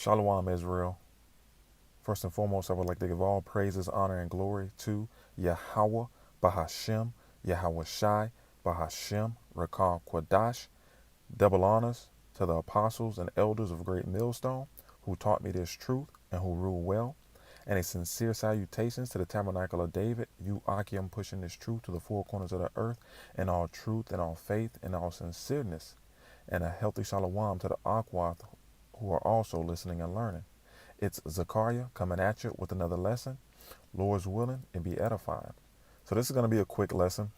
Shalom, Israel. First and foremost, I would like to give all praises, honor, and glory to Yahweh, Bahashem, Yahweh Shai, Bahashem, Rakam Kwadash. Double honors to the apostles and elders of Great Millstone who taught me this truth and who rule well. And a sincere salutations to the Tabernacle of David, you Akim, pushing this truth to the four corners of the earth in all truth and all faith and all sincereness. And a healthy shalom to the Akwath who are also listening and learning. It's Zachariah coming at you with another lesson. Lord's willing, and be edified. So this is going to be a quick lesson.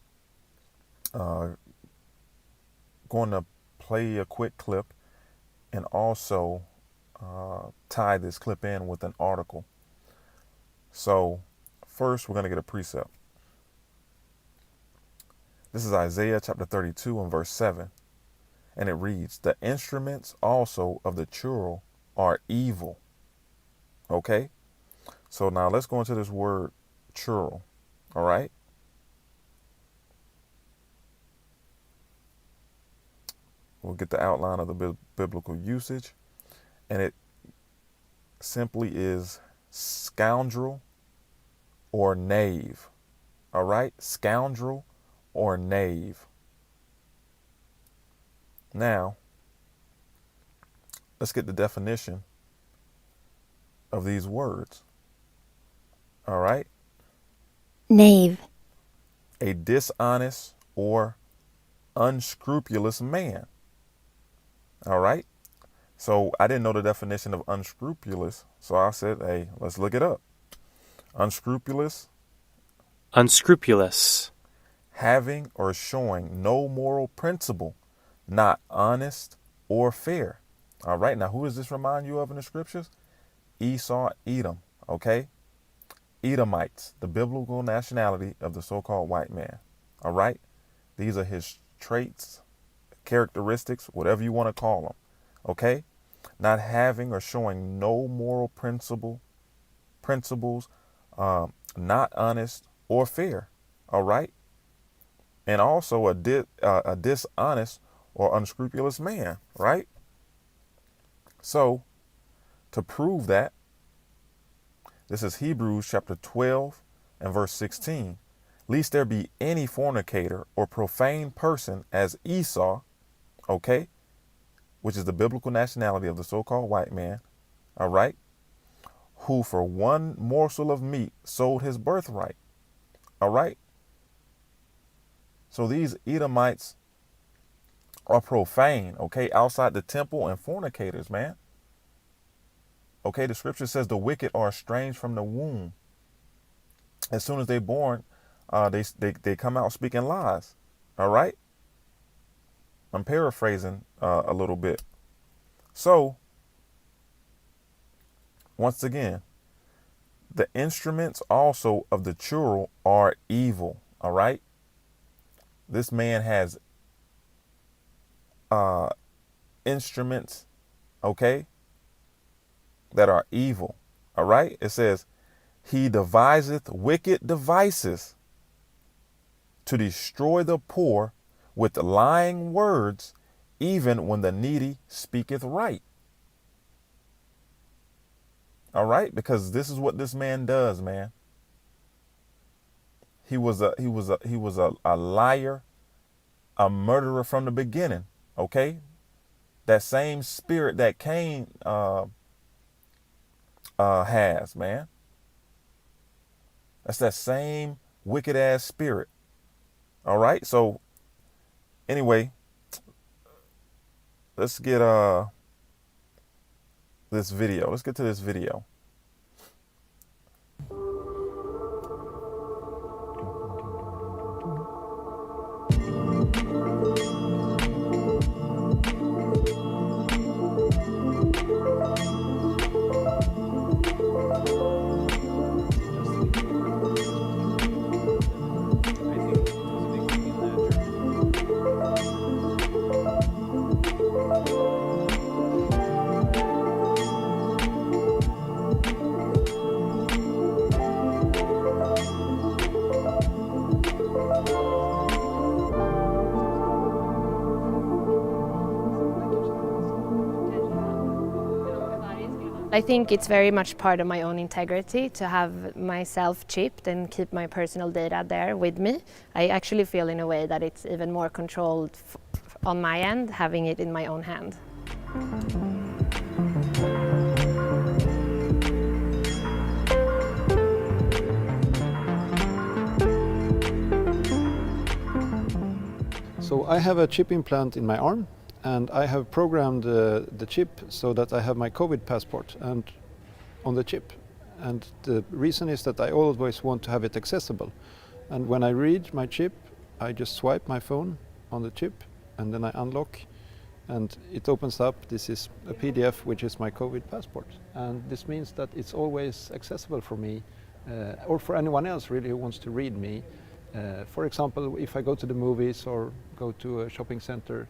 Going to play a quick clip and also tie this clip in with an article. So first we're going to get a precept. This is Isaiah chapter 32 and verse 7. And it reads, the instruments also of the churl are evil. Okay. So now let's go into this word churl. All right. We'll get the outline of the biblical usage. And it simply is scoundrel or knave. All right. Scoundrel or knave. Now, let's get the definition of these words. All right. Knave. A dishonest or unscrupulous man. All right. So I didn't know the definition of unscrupulous. So I said, hey, let's look it up. Unscrupulous. Unscrupulous. Having or showing no moral principle, not honest or fair. All right. Now, who does this remind you of in the scriptures? Esau, Edom. Okay. Edomites, the biblical nationality of the so-called white man. All right. These are his traits, characteristics, whatever you want to call them. Okay. Not having or showing no moral principles, not honest or fair. All right. And also a dishonest or unscrupulous man. Right. So to prove that, this is Hebrews chapter 12 and verse 16. Lest there be any fornicator or profane person as Esau, okay, which is the biblical nationality of the so-called white man, all right, who for one morsel of meat sold his birthright, all right. So these Edomites are profane, okay, outside the temple and fornicators, man. Okay, the scripture says the wicked are estranged from the womb. As soon as they're born, they come out speaking lies. All right. I'm paraphrasing a little bit. So, once again, the instruments also of the churl are evil. All right. This man has instruments, okay, that are evil. All right. It says, he deviseth wicked devices to destroy the poor with lying words, even when the needy speaketh right. All right. Because this is what this man does, man. He was a liar, a murderer from the beginning. Okay. That same spirit that Cain has, man. That's that same wicked ass spirit. All right. So anyway, let's get this video. Let's get to this video. I think it's very much part of my own integrity to have myself chipped and keep my personal data there with me. I actually feel in a way that it's even more controlled on my end, having it in my own hand. So I have a chip implant in my arm, and I have programmed the chip so that I have my COVID passport and on the chip. And the reason is that I always want to have it accessible. And when I read my chip, I just swipe my phone on the chip and then I unlock and it opens up. This is a PDF, which is my COVID passport. And this means that it's always accessible for me or for anyone else really who wants to read me. For example, if I go to the movies or go to a shopping center,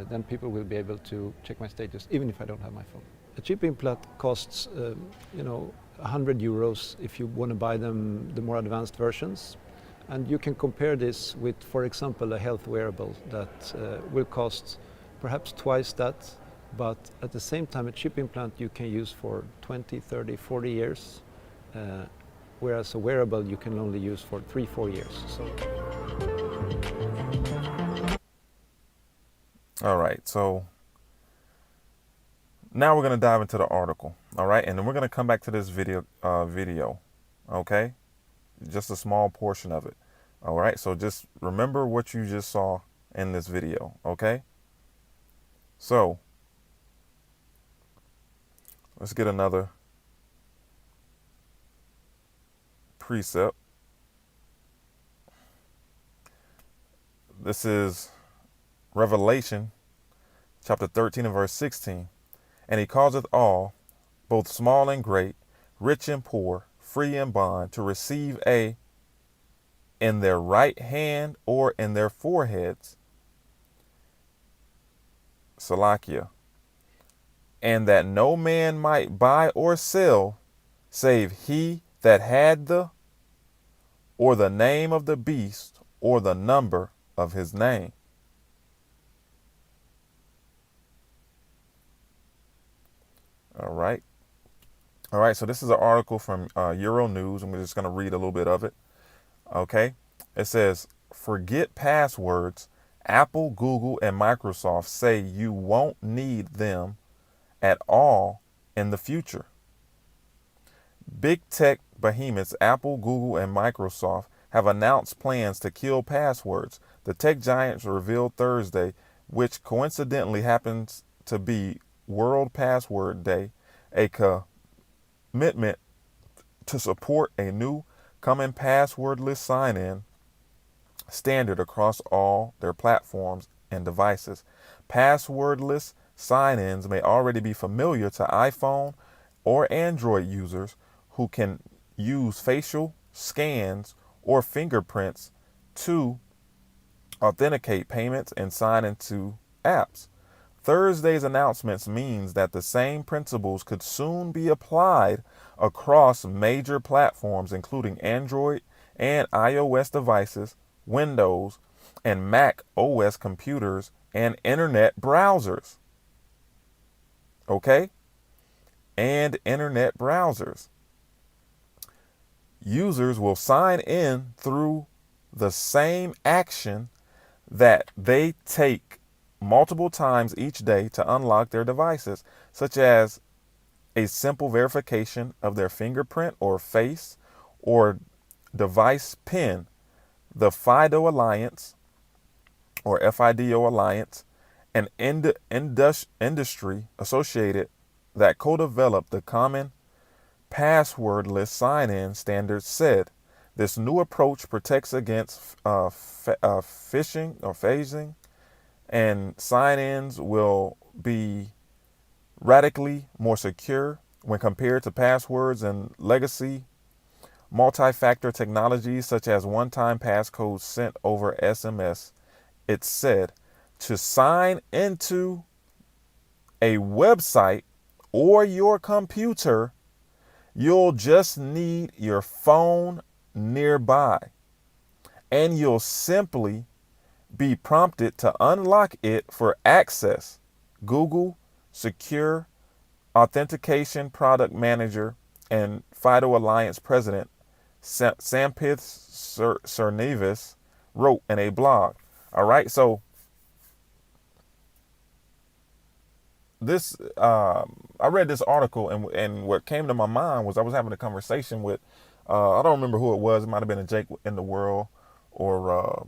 then people will be able to check my status even if I don't have my phone. A chip implant costs, 100 euros if you want to buy them, the more advanced versions. And you can compare this with, for example, a health wearable that will cost perhaps twice that, but at the same time a chip implant you can use for 20, 30, 40 years, whereas a wearable you can only use for 3-4 years. So. All right, so now we're going to dive into the article, all right? And then we're going to come back to this video, okay? Just a small portion of it, all right? So just remember what you just saw in this video, okay? So let's get another precept. This is Revelation chapter 13 and verse 16. And he causeth all, both small and great, rich and poor, free and bond, to receive in their right hand or in their foreheads, Salakia, and that no man might buy or sell, save he that had or the name of the beast, or the number of his name. All right, so this is an article from Euronews, and we're just going to read a little bit of it. Okay, it says, forget passwords. Apple, Google, and Microsoft say you won't need them at all in the future. Big tech behemoths Apple, Google, and Microsoft have announced plans to kill passwords. The tech giants revealed Thursday, which coincidentally happens to be World Password Day, a commitment to support a new coming passwordless sign-in standard across all their platforms and devices. Passwordless sign-ins may already be familiar to iPhone or Android users who can use facial scans or fingerprints to authenticate payments and sign into apps. Thursday's announcements means that the same principles could soon be applied across major platforms, including Android and iOS devices, Windows and Mac OS computers, and internet browsers. Okay? And internet browsers. Users will sign in through the same action that they take multiple times each day to unlock their devices, such as a simple verification of their fingerprint or face or device PIN. The FIDO Alliance, or FIDO Alliance, an industry associated that co-developed the common passwordless sign-in standard, said this new approach protects against phishing or phasing, and sign-ins will be radically more secure when compared to passwords and legacy multi-factor technologies such as one-time passcodes sent over SMS. It said to sign into a website or your computer, you'll just need your phone nearby, and you'll simply be prompted to unlock it for access. Google Secure Authentication Product Manager and FIDO Alliance President Sampith Cernavis wrote in a blog. All right, so this I read this article, and what came to my mind was I was having a conversation with I don't remember who it was. It might have been a Jake in the World or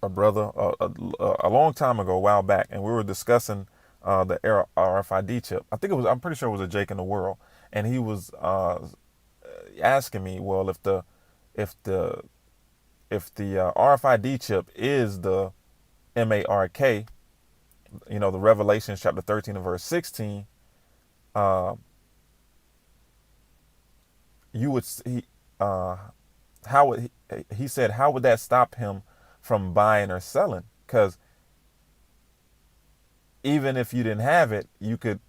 a brother a long time ago, a while back, and we were discussing the RFID chip. I'm pretty sure it was a Jake in the World, and he was asking me, well, if the RFID chip is the MARK, the Revelation chapter 13 and verse 16, you would he said, how would that stop him from buying or selling? Because even if you didn't have it, you could,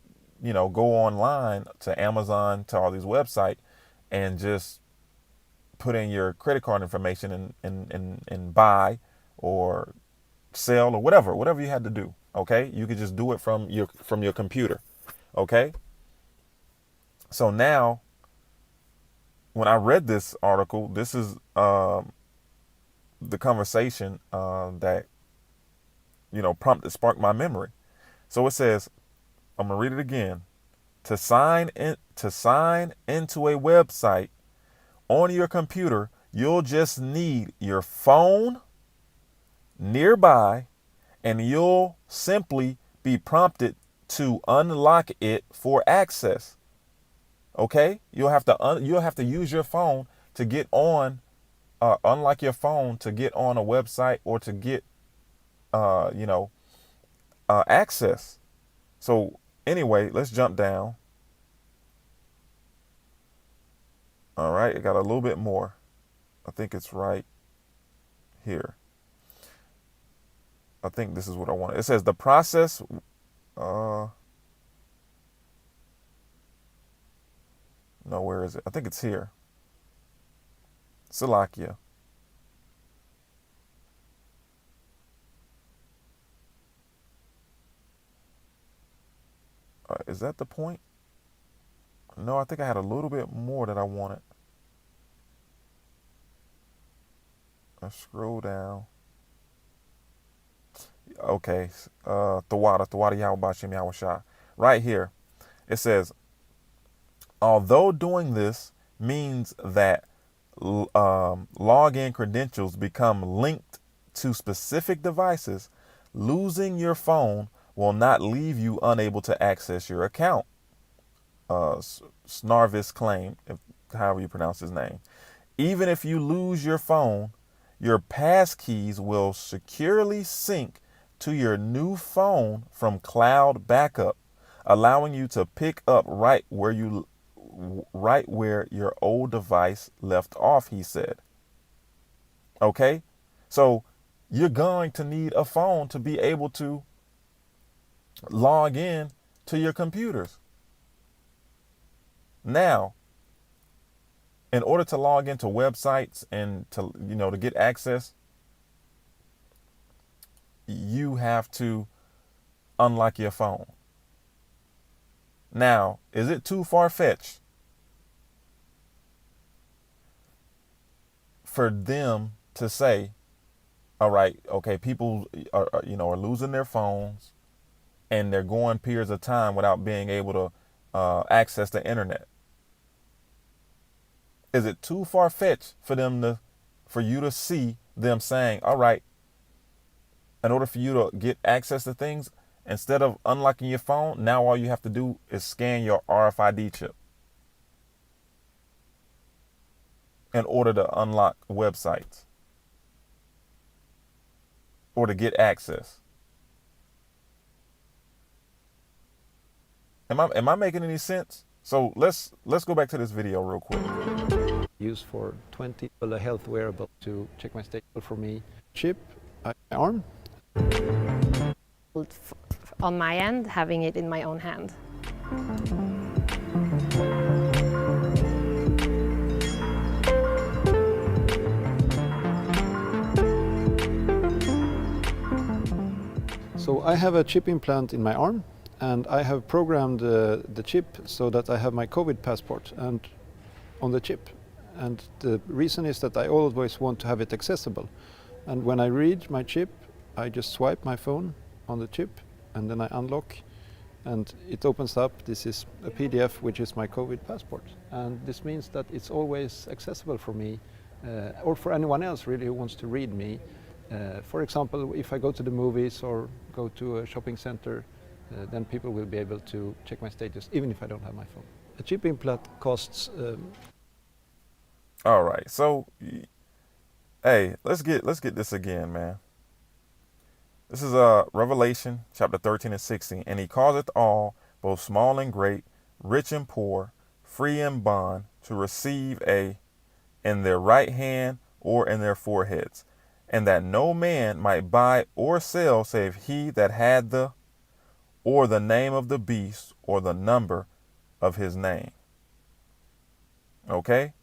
go online to Amazon, to all these websites, and just put in your credit card information and buy or sell or whatever you had to do. Okay, you could just do it from your computer. Okay, so now when I read this article, this is the conversation that sparked my memory. So it says, I'm gonna read it again. To sign into a website on your computer, you'll just need your phone nearby, and you'll simply be prompted to unlock it for access. Okay, you'll have to use your phone to get on, unlock your phone to get on a website or to get, access. So anyway, let's jump down. All right, it got a little bit more. I think it's right here. I think this is what I want. It says the process. No, where is it? I think it's here. Slovakia. Is that the point? No, I think I had a little bit more that I wanted. I scroll down. Okay, Thawada Yahweh Yahweh. Right here, it says, although doing this means that login credentials become linked to specific devices, losing your phone will not leave you unable to access your account. Snarvis claimed, however you pronounce his name. Even if you lose your phone, your passkeys will securely sync to your new phone from cloud backup, allowing you to pick up right where your old device left off, he said. Okay, so you're going to need a phone to be able to log in to your computers. Now, in order to log into websites and to get access, you have to unlock your phone. Now, is it too far-fetched for them to say, all right, okay, people are losing their phones and they're going periods of time without being able to access the internet? Is it too far-fetched for you to see them saying, all right, in order for you to get access to things, instead of unlocking your phone, now all you have to do is scan your RFID chip in order to unlock websites or to get access? Am I making any sense? So let's go back to this video real quick. Use for 20 a health wearable to check my state for me. Chip, my arm. On my end, having it in my own hand. So I have a chip implant in my arm, And I have programmed the chip so that I have my COVID passport and on the chip. And the reason is that I always want to have it accessible. And when I read my chip, I just swipe my phone on the chip and then I unlock and it opens up. This is a PDF, which is my COVID passport. And this means that it's always accessible for me or for anyone else really who wants to read me. For example, if I go to the movies or go to a shopping center, then people will be able to check my status even if I don't have my phone. A chip implant costs. All right, so hey, let's get this again, man. This is Revelation chapter 13 and 16. And he causeth all, both small and great, rich and poor, free and bond, to receive in their right hand or in their foreheads, and that no man might buy or sell save he that had or the name of the beast or the number of his name. Okay?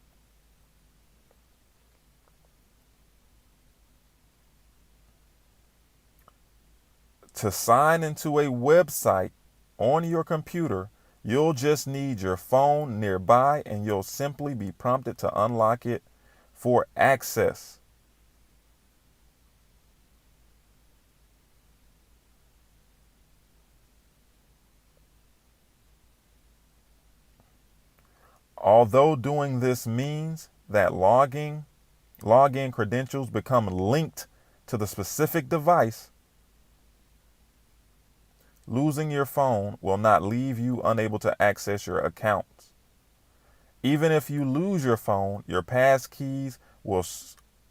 To sign into a website on your computer, you'll just need your phone nearby and you'll simply be prompted to unlock it for access. Although doing this means that login credentials become linked to the specific device, losing your phone will not leave you unable to access your accounts. Even if you lose your phone, your pass keys will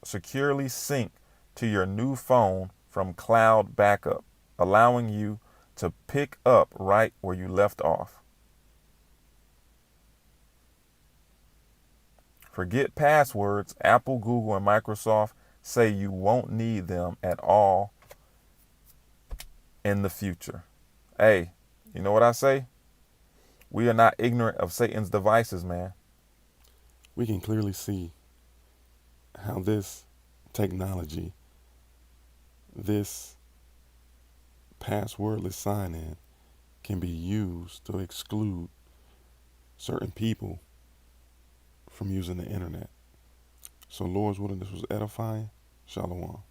securely sync to your new phone from cloud backup, allowing you to pick up right where you left off. Forget passwords. Apple, Google, and Microsoft say you won't need them at all in the future. Hey, you know what I say? We are not ignorant of Satan's devices, man. We can clearly see how this technology, this passwordless sign-in, can be used to exclude certain people from using the internet. So Lord's willing, this was edifying. Shalom.